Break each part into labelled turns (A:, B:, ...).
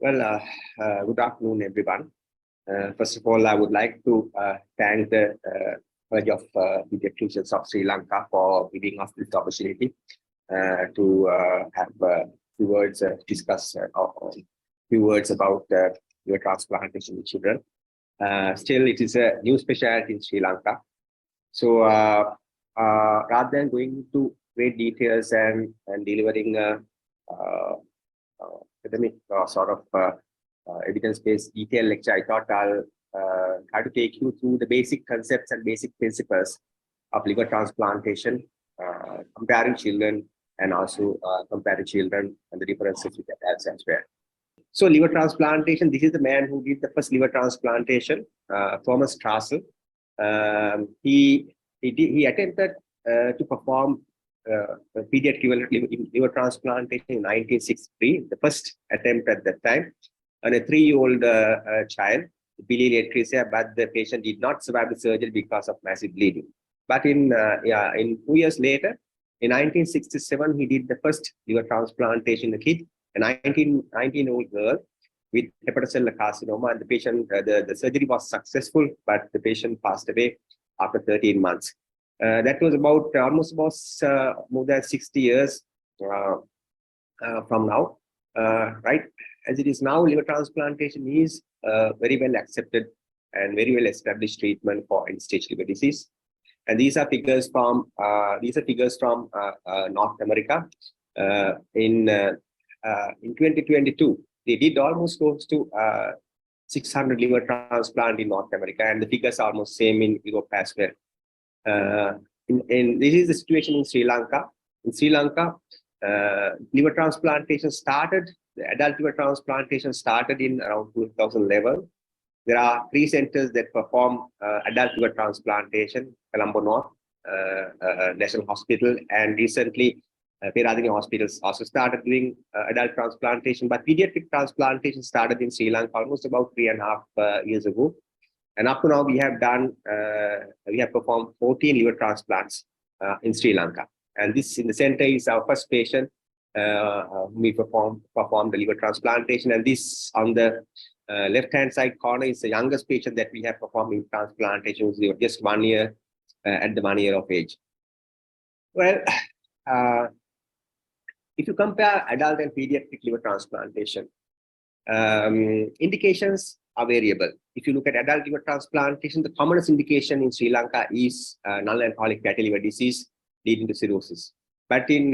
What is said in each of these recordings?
A: Well, good afternoon, everyone. First of all, I would like to thank the College of Pediatricians of Sri Lanka for giving us this opportunity to have few words discuss few words about your transplantation in children. Still, it is a new specialty in Sri Lanka. So, rather than going into great details and delivering uh, academic sort of evidence-based detailed lecture, I thought I'll try to take you through the basic concepts and basic principles of liver transplantation, comparing children and also comparing children and the differences with adults as well. So liver transplantation, this is the man who did the first liver transplantation, Thomas Strassel. He attempted to perform pediatric liver transplantation in 1963, the first attempt at that time, on a 3-year-old child, biliary atresia, but the patient did not survive the surgery because of massive bleeding. But in 2 years later, in 1967, he did the first liver transplantation in a kid, a 19-year-old girl with hepatocellular carcinoma, and the patient, the surgery was successful, but the patient passed away after 13 months. That was about almost more than 60 years from now, right? As it is now, liver transplantation is very well accepted and very well established treatment for end-stage liver disease. And these are figures from North America. In 2022, they did almost close to 600 liver transplant in North America, and the figures are almost same in Europe as well. This is the situation in Sri Lanka. In Sri Lanka, liver transplantation started. The adult liver transplantation started in around 2011. There are 3 centers that perform adult liver transplantation: Colombo North National Hospital, and recently Peradeniya Hospitals also started doing adult transplantation. But pediatric transplantation started in Sri Lanka almost about 3.5 years ago. And up to now, we have performed 14 liver transplants in Sri Lanka. And this in the center is our first patient we performed the liver transplantation. And this on the left-hand side corner is the youngest patient that we have performed in transplantation. They were just 1 year at the 1 year of age. Well, if you compare adult and pediatric liver transplantation, indications are variable. If you look at adult liver transplantation, the commonest indication in Sri Lanka is non-alcoholic fatty liver disease leading to cirrhosis. But in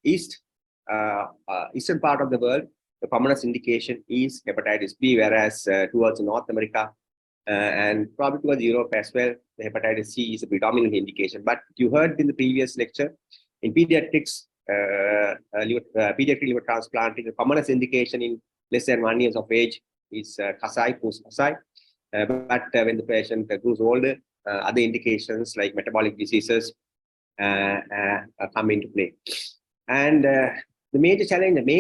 A: eastern part of the world, the commonest indication is hepatitis B, whereas towards North America and probably towards Europe as well, the hepatitis C is a predominant indication. But you heard in the previous lecture, in pediatrics, pediatric liver transplanting, the commonest indication in less than 1 year of age is Kasai, post-Kasai. But when the patient grows older, other indications like metabolic diseases come into play. And the main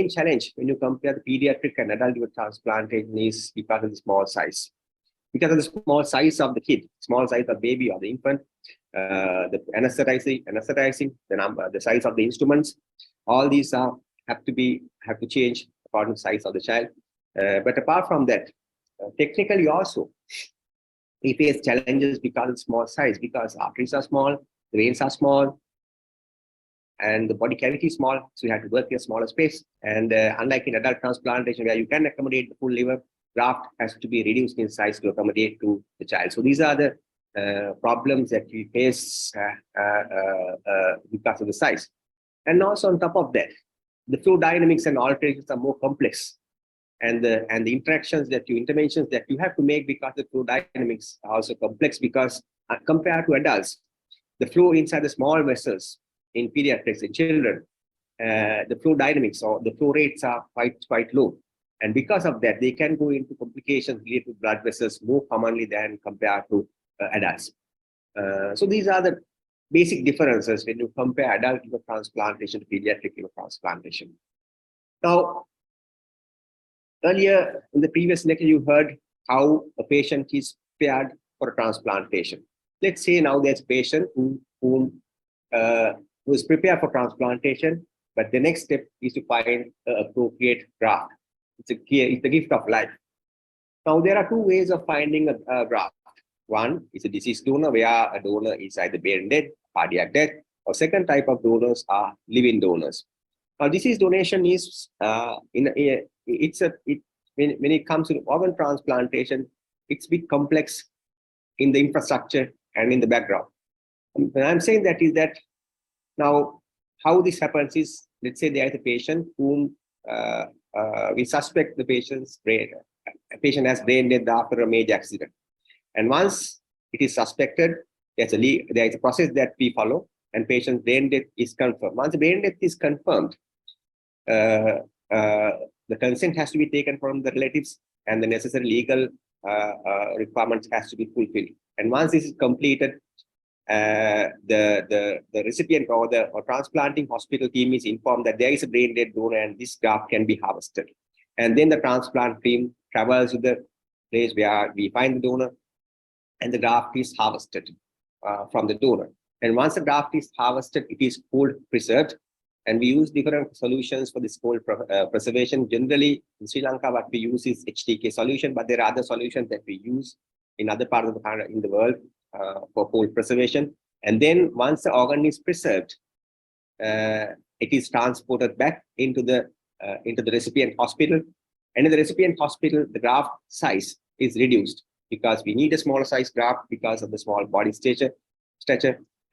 A: challenge when you compare the pediatric and adult liver transplantation is because of the small size. Because of the small size of the kid, small size of baby or the infant, the anesthetizing, the size of the instruments, all these have to change according to the size of the child. But apart from that, technically also, we face challenges because of small size, because arteries are small, the veins are small, and the body cavity is small, so you have to work in a smaller space. And unlike in adult transplantation, where you can accommodate the full liver, graft has to be reduced in size to accommodate to the child. So these are the problems that we face because of the size. And also on top of that, the flow dynamics and alterations are more complex. And the interventions that you have to make because the flow dynamics are also complex, because compared to adults, the flow inside the small vessels in pediatrics, in children, the flow dynamics or the flow rates are quite low. And because of that, they can go into complications related to blood vessels more commonly than compared to adults. So these are the basic differences when you compare adult liver transplantation to pediatric liver transplantation. Now, earlier in the previous lecture, you heard how a patient is prepared for a transplantation. Let's say now there's a patient who is prepared for transplantation, but the next step is to find an appropriate graft. It's the gift of life. Now, there are two ways of finding a graft. One is a deceased donor, where a donor is either brain dead, cardiac death, or second type of donors are living donors. Now, deceased donation is when it comes to organ transplantation, it's a bit complex in the infrastructure and in the background. And when I'm saying that is that now how this happens is, let's say there is a patient whom we suspect the patient's brain, a patient has brain death after a major accident. And once it is suspected, there is a process that we follow, and patient's brain death is confirmed. Once the brain death is confirmed, the consent has to be taken from the relatives, and the necessary legal requirements has to be fulfilled. And once this is completed, the recipient or the transplanting hospital team is informed that there is a brain dead donor and this graft can be harvested. And then the transplant team travels to the place where we find the donor, and the graft is harvested from the donor. And once the graft is harvested, it is cold preserved. And we use different solutions for this cold preservation. Generally, in Sri Lanka, what we use is HTK solution, but there are other solutions that we use in other parts of the world for cold preservation. And then once the organ is preserved, it is transported back into the recipient hospital. And in the recipient hospital, the graft size is reduced because we need a smaller size graft because of the small body stature,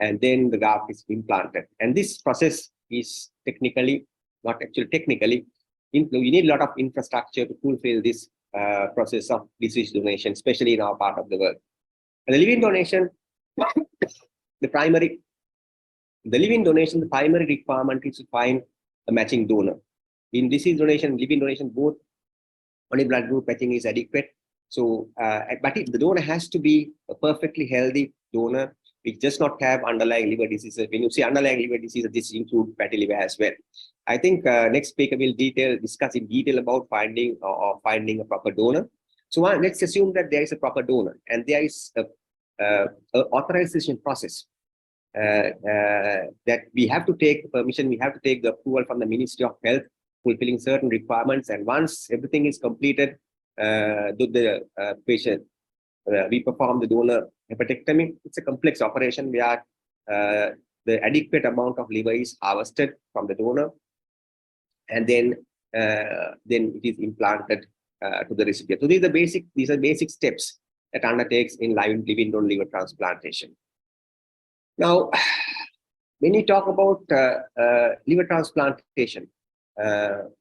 A: and then the graft is implanted. And this process is technically, not actually technically, we need a lot of infrastructure to fulfill this process of deceased donation, especially in our part of the world. And the living donation, the primary requirement is to find a matching donor. In deceased donation, living donation, both only blood group matching is adequate. So, but the donor has to be a perfectly healthy donor, which does not have underlying liver diseases. When you say underlying liver diseases, this includes fatty liver as well. I think next speaker will discuss in detail about finding a proper donor. So let's assume that there is a proper donor and there is a authorization process that we have to take permission, we have to take the approval from the Ministry of Health, fulfilling certain requirements. And once everything is completed, the patient, we perform the donor hepatectomy. It's a complex operation where the adequate amount of liver is harvested from the donor, and then it is implanted to the recipient. So these are basic steps that undertakes in living donor liver transplantation. Now, when you talk about liver transplantation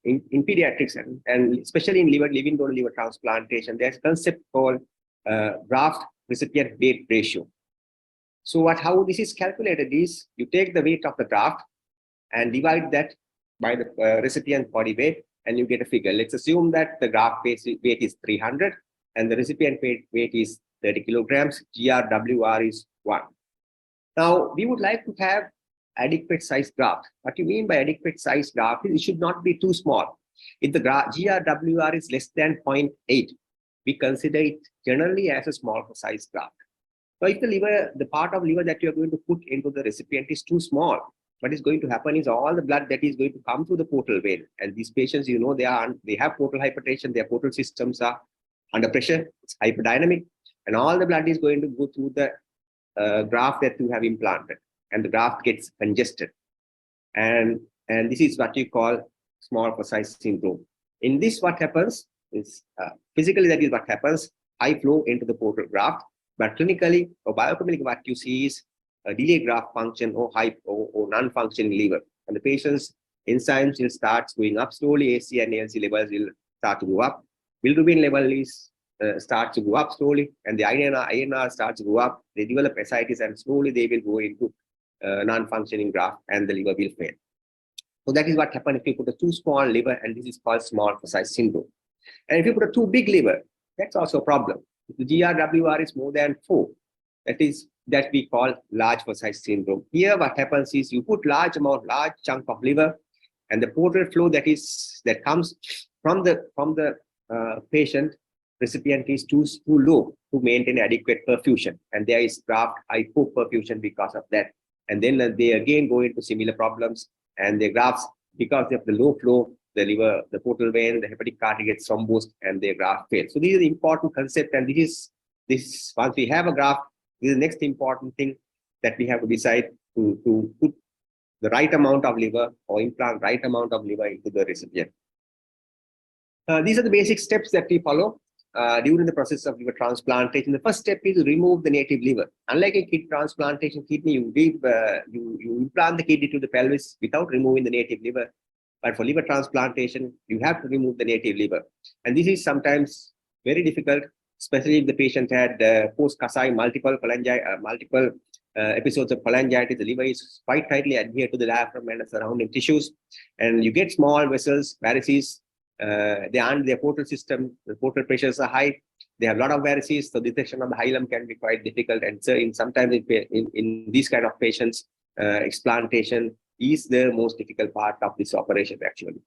A: in pediatrics and especially in living donor liver transplantation, there's a concept called graft recipient weight ratio. So how this is calculated is you take the weight of the graft and divide that by the recipient body weight, and you get a figure. Let's assume that the graft weight is 300 and the recipient weight is 30 kilograms. GRWR is 1. Now, we would like to have adequate size graft. What you mean by adequate size graft is it should not be too small. If the GRWR is less than 0.8, we consider it generally as a small size graft. So if the part of liver that you are going to put into the recipient is too small, what is going to happen is all the blood that is going to come through the portal vein. And these patients, you know, they have portal hypertension, their portal systems are under pressure, it's hyperdynamic, and all the blood is going to go through the graft that you have implanted, and the graft gets congested. And this is what you call small for size syndrome. In this, what happens is physically that is what happens, high flow into the portal graft, but clinically or biochemically what you see is a delayed graft function or non-functioning liver. And the patient's enzymes will start going up slowly, AC and ALC levels will start to go up, bilirubin level starts to go up slowly, and the INR starts to go up, they develop ascites, and slowly they will go into non-functioning graft and the liver will fail. So that is what happens if you put a too small liver, and this is called small for size syndrome. And if you put a too big liver, that's also a problem. If the GRWR is more than 4, that we call large for size syndrome. Here what happens is you put large chunk of liver, and the portal flow that comes from the patient recipient is too low to maintain adequate perfusion, and there is graft hypoperfusion because of that. And then they again go into similar problems, and the grafts, because of the low flow, the liver, the portal vein, the hepatic artery gets thrombosed, and the graft fails. So these are the important concept, and this once we have a graft, this is the next important thing that we have to decide to put the right amount of liver or implant right amount of liver into the recipient. These are the basic steps that we follow during the process of liver transplantation. The first step is to remove the native liver. Unlike a kidney transplantation, you implant the kidney to the pelvis without removing the native liver. But for liver transplantation, you have to remove the native liver. And this is sometimes very difficult, especially if the patient had post-Kasai multiple episodes of cholangitis. The liver is quite tightly adhered to the diaphragm and the surrounding tissues. And you get small vessels, varices. They are under their portal system, the portal pressures are high, they have a lot of varices, so detection of the hilum can be quite difficult. And so sometimes in these kind of patients, explantation is the most difficult part of this operation actually.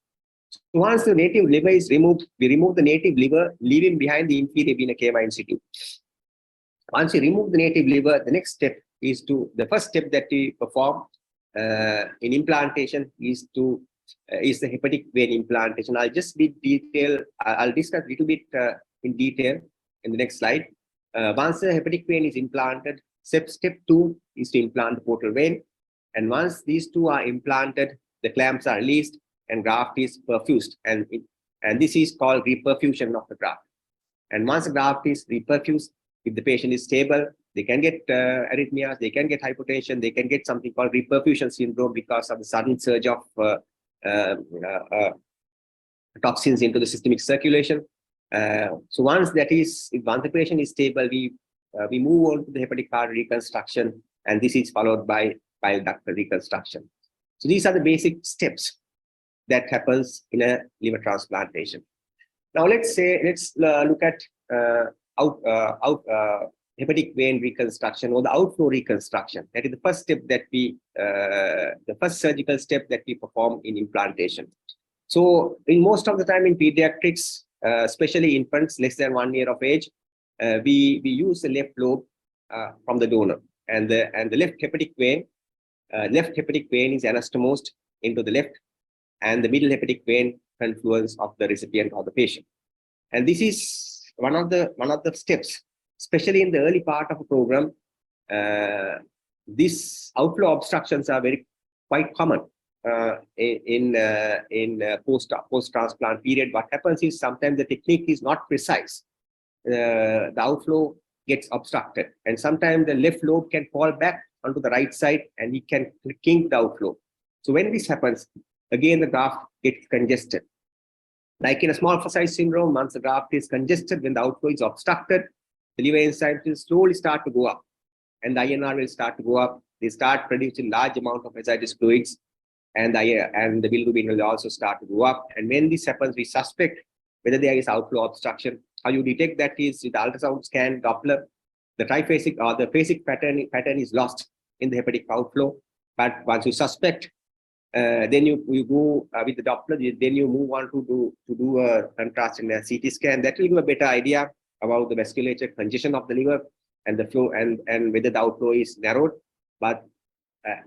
A: So once the native liver is removed, we remove the native liver, leaving behind the inferior vena cava in situ. Once you remove the native liver, the next step is the first step that we perform in implantation is the hepatic vein implantation. I'll just be detail. I'll discuss a little bit in detail in the next slide. Once the hepatic vein is implanted, step 2 is to implant the portal vein. And once these two are implanted, the clamps are released and graft is perfused. And this is called reperfusion of the graft. And once the graft is reperfused, if the patient is stable, they can get arrhythmias, they can get hypotension, they can get something called reperfusion syndrome because of the sudden surge of toxins into the systemic circulation. So once the patient is stable, we move on to the hepatic artery reconstruction, and this is followed by bile duct reconstruction. So these are the basic steps that happens in a liver transplantation. Now let's look at hepatic vein reconstruction or the outflow reconstruction. That is the first step that the first surgical step that we perform in implantation. So in most of the time in pediatrics, especially infants less than 1 year of age, we use the left lobe from the donor, and the left hepatic vein is anastomosed into the left, and the middle hepatic vein confluence of the recipient or the patient. And this is one of the steps. Especially in the early part of a program, these outflow obstructions are quite common in post-transplant period. What happens is sometimes the technique is not precise. The outflow gets obstructed, and sometimes the left lobe can fall back onto the right side, and it can kink the outflow. So when this happens, again the graft gets congested. Like in a small size syndrome, once the graft is congested, when the outflow is obstructed, the liver enzymes will slowly start to go up, and the INR will start to go up. They start producing large amount of ascites fluids, and the bilirubin will also start to go up. And when this happens, we suspect whether there is outflow obstruction. How you detect that is with the ultrasound scan, Doppler. The triphasic or the phasic pattern is lost in the hepatic outflow. But once you suspect, then you go with the Doppler. Then you move on to do a contrast in a CT scan. That will give a better idea about the vasculature congestion of the liver and the flow and whether the outflow is narrowed. But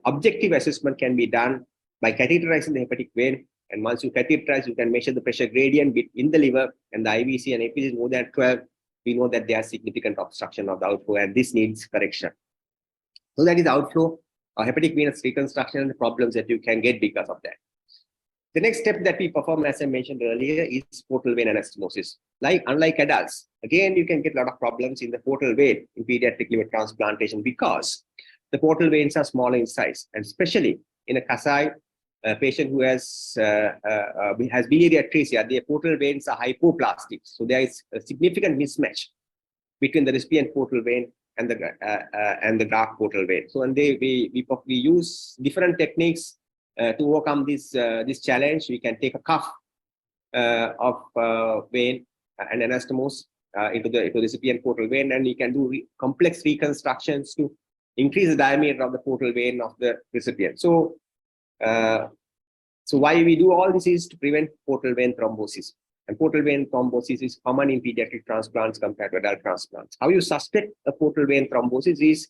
A: objective assessment can be done by catheterizing the hepatic vein. And once you catheterize, you can measure the pressure gradient in the liver, and the IVC and APC is more than 12. We know that there is significant obstruction of the outflow, and this needs correction. So that is outflow or hepatic venous reconstruction and the problems that you can get because of that. The next step that we perform, as I mentioned earlier, is portal vein anastomosis. Unlike adults, again, you can get a lot of problems in the portal vein in pediatric liver transplantation because the portal veins are smaller in size, and especially in a Kasai patient who has biliary atresia, their portal veins are hypoplastic. So there is a significant mismatch between the recipient portal vein and the graft portal vein. So we use different techniques to overcome this challenge. We can take a cuff of vein and anastomose into the recipient portal vein, and we can do complex reconstructions to increase the diameter of the portal vein of the recipient. So why we do all this is to prevent portal vein thrombosis. And portal vein thrombosis is common in pediatric transplants compared to adult transplants. How you suspect a portal vein thrombosis is,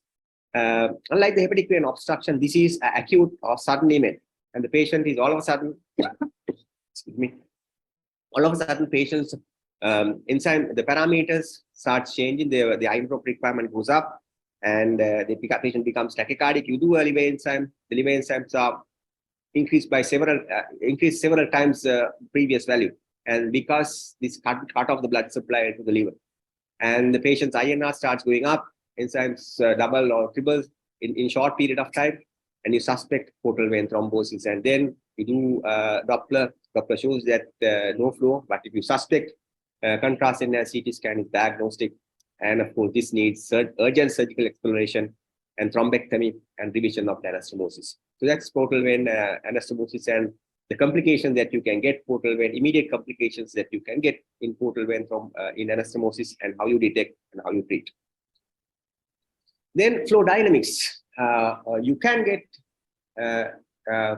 A: unlike the hepatic vein obstruction, this is acute or sudden event. And the patient is all of a sudden, excuse me, all of a sudden patients enzyme, the parameters start changing, the isotope requirement goes up, and the patient becomes tachycardic. You do a liver enzyme, the liver enzymes are increased several times previous value, and because this cut off the blood supply to the liver, and the patient's INR starts going up, enzymes double or triple in short period of time, and you suspect portal vein thrombosis, and then you do Doppler. Doppler shows that no flow, but if you suspect, contrast in a CT scan is diagnostic, and of course this needs urgent surgical exploration and thrombectomy and revision of the anastomosis. So that's portal vein anastomosis and the complications that you can get, portal vein, immediate complications that you can get in portal vein from in anastomosis, and how you detect and how you treat. Then flow dynamics. You can get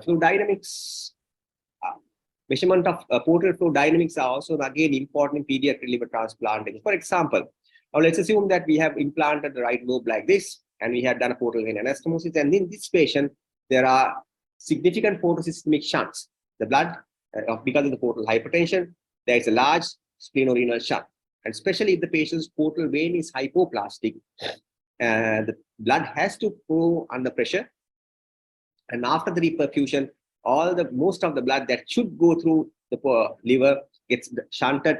A: flow dynamics. Measurement of portal flow dynamics are also again important in pediatric liver transplantation. For example, now let's assume that we have implanted the right lobe like this, and we have done a portal vein anastomosis, and in this patient, there are significant portosystemic shunts. The blood, because of the portal hypertension, there is a large splenorenal shunt. And especially if the patient's portal vein is hypoplastic, the blood has to flow under pressure. And after the reperfusion, most of the blood that should go through the liver gets shunted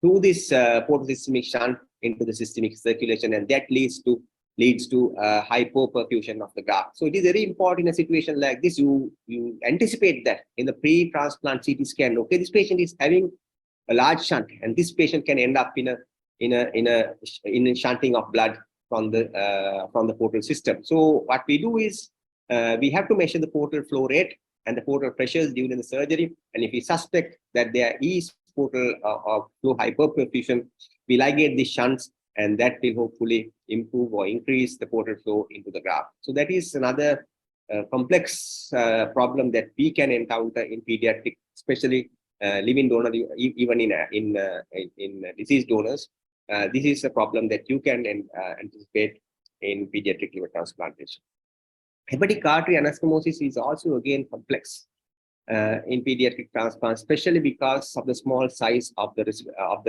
A: through this portosystemic shunt into the systemic circulation, and that leads to hypoperfusion of the graft. So it is very important in a situation like this, you anticipate that in the pre-transplant CT scan. Okay, this patient is having a large shunt, and this patient can end up in a shunting of blood from the portal system. So what we do is we have to measure the portal flow rate and the portal pressures during the surgery, and if we suspect that there is portal or flow hyperperfusion, we ligate the shunts, and that will hopefully improve or increase the portal flow into the graft. So that is another complex problem that we can encounter in pediatric, especially living donor, even in deceased donors. This is a problem that you can anticipate in pediatric liver transplantation. Hepatic artery anastomosis is also again complex in pediatric transplant, especially because of the small size of the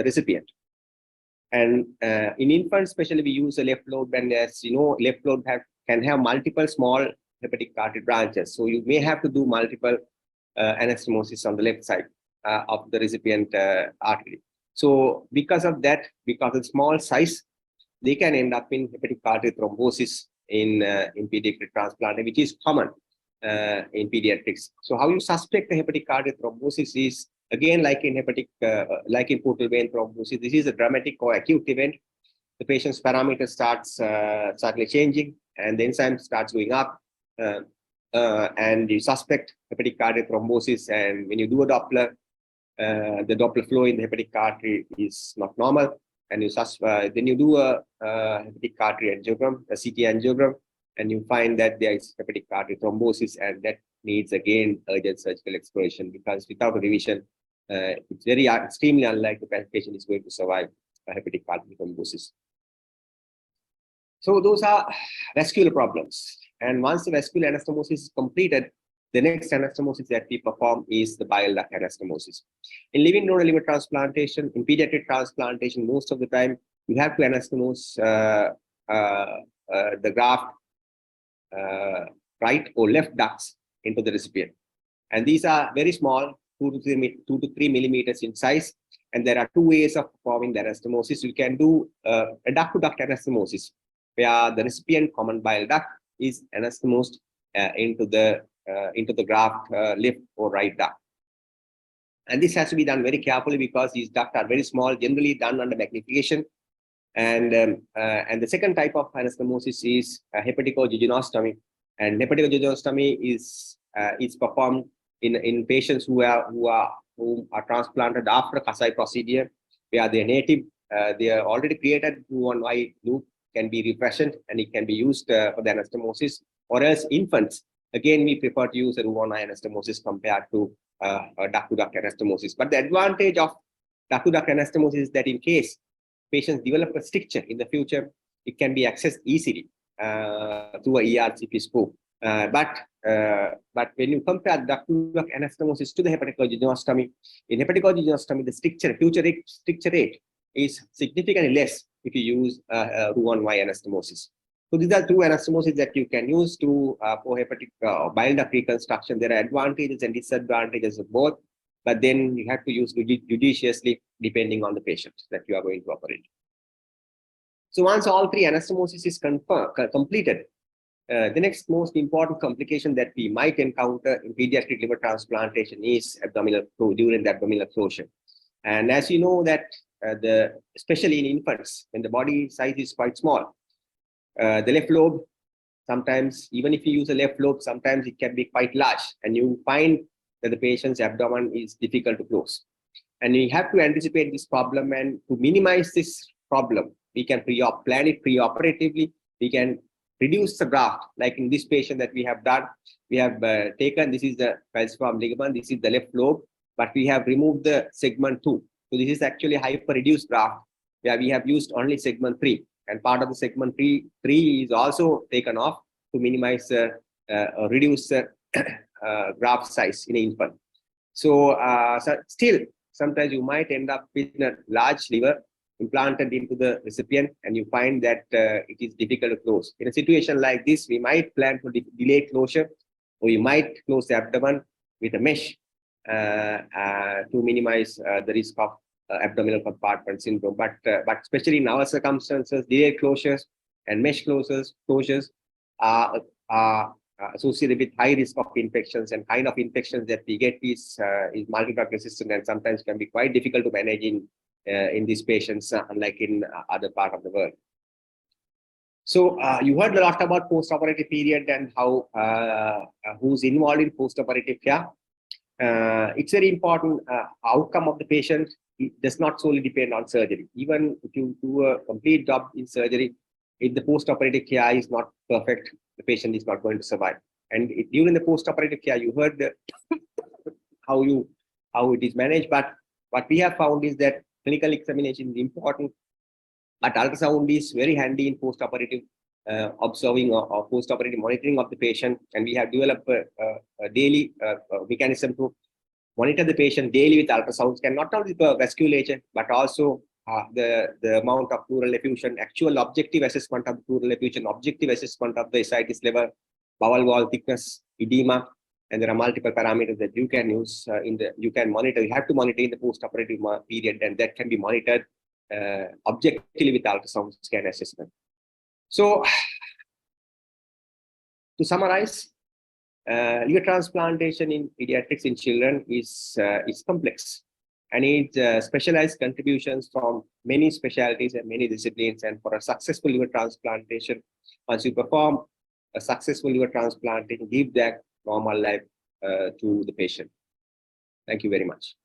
A: recipient. And in infants, especially, we use a left lobe, and as you know, left lobe can have multiple small hepatic artery branches. So you may have to do multiple anastomosis on the left side of the recipient artery. So because of that, because of small size, they can end up in hepatic artery thrombosis in pediatric transplant, which is common in pediatrics. So how you suspect the hepatic artery thrombosis is, again, like in portal vein thrombosis, this is a dramatic or acute event. The patient's parameters starts suddenly changing, and the enzyme starts going up, and you suspect hepatic artery thrombosis. And when you do a Doppler, the Doppler flow in the hepatic artery is not normal, and then you do a hepatic artery angiogram, a CT angiogram, and you find that there is hepatic artery thrombosis, and that needs again urgent surgical exploration, because without a revision, it's extremely unlikely the patient is going to survive a hepatic artery thrombosis. So those are vascular problems. And once the vascular anastomosis is completed, the next anastomosis that we perform is the bile duct anastomosis. In living donor liver transplantation, in pediatric transplantation, most of the time you have to anastomose the graft right or left ducts into the recipient. And these are very small, 2 to 3 millimeters in size. And there are two ways of performing the anastomosis. You can do a duct-to-duct anastomosis, where the recipient common bile duct is anastomosed into the graft left or right duct. And this has to be done very carefully, because these ducts are very small, generally done under magnification. And the second type of anastomosis is hepaticojejunostomy. And hepaticojejunostomy is performed in patients who are transplanted after Kasai procedure, where they are native, they are already created Roux-en-Y loop, can be repressioned, and it can be used for the anastomosis. Or else infants, again, we prefer to use a Roux-en-Y anastomosis compared to duct-to-duct anastomosis. But the advantage of duct-to-duct anastomosis is that in case patients develop a stricture in the future, it can be accessed easily through a ERCP scope. But when you compare ductal anastomosis to the hepatic angiostomy, in hepatic angiostomy, the stricture rate is significantly less if you use Roux-en-Y anastomosis. So these are two anastomosis that you can use to for hepatic bile duct reconstruction. There are advantages and disadvantages of both, but then you have to use judiciously depending on the patient that you are going to operate. So once all three anastomosis is completed, the next most important complication that we might encounter in pediatric liver transplantation is during the abdominal closure. And as you know that especially in infants, when the body size is quite small, the left lobe, sometimes even if you use a left lobe, sometimes it can be quite large, and you find that the patient's abdomen is difficult to close. And we have to anticipate this problem, and to minimize this problem, we can plan it pre-operatively. We can reduce the graft, like in this patient that we have done. We have taken, this is the falciform ligament, this is the left lobe, but we have removed the segment 2. So this is actually hyper-reduced graft, where we have used only segment 3. And part of the segment 3 is also taken off to minimize or reduce the graft size in an infant. So still, sometimes you might end up with a large liver implanted into the recipient, and you find that it is difficult to close. In a situation like this, we might plan to delay closure, or we might close the abdomen with a mesh to minimize the risk of abdominal compartment syndrome. But especially in our circumstances, delayed closures and mesh closures are associated with high risk of infections, and kind of infections that we get is multi-drug resistant, and sometimes can be quite difficult to manage in these patients, unlike in other part of the world. So you heard a lot about post-operative period and how who's involved in post-operative care. It's very important outcome of the patient. It does not solely depend on surgery. Even if you do a complete job in surgery, if the post-operative care is not perfect, the patient is not going to survive. And during the post-operative care, you heard how it is managed. But what we have found is that clinical examination is important, but ultrasound is very handy in post-operative observing or post-operative monitoring of the patient. And we have developed a daily mechanism to monitor the patient daily with ultrasounds, and not only the vasculature, but also the amount of pleural effusion, actual objective assessment of pleural effusion, objective assessment of the ascites level, bowel wall thickness, edema, and there are multiple parameters that you can use you can monitor. You have to monitor in the post-operative period, and that can be monitored objectively with ultrasound scan assessment. So, to summarize, liver transplantation in pediatrics in children is complex, and needs specialized contributions from many specialties and many disciplines. And for a successful liver transplantation, once you perform a successful liver transplantation, give that normal life to the patient. Thank you very much.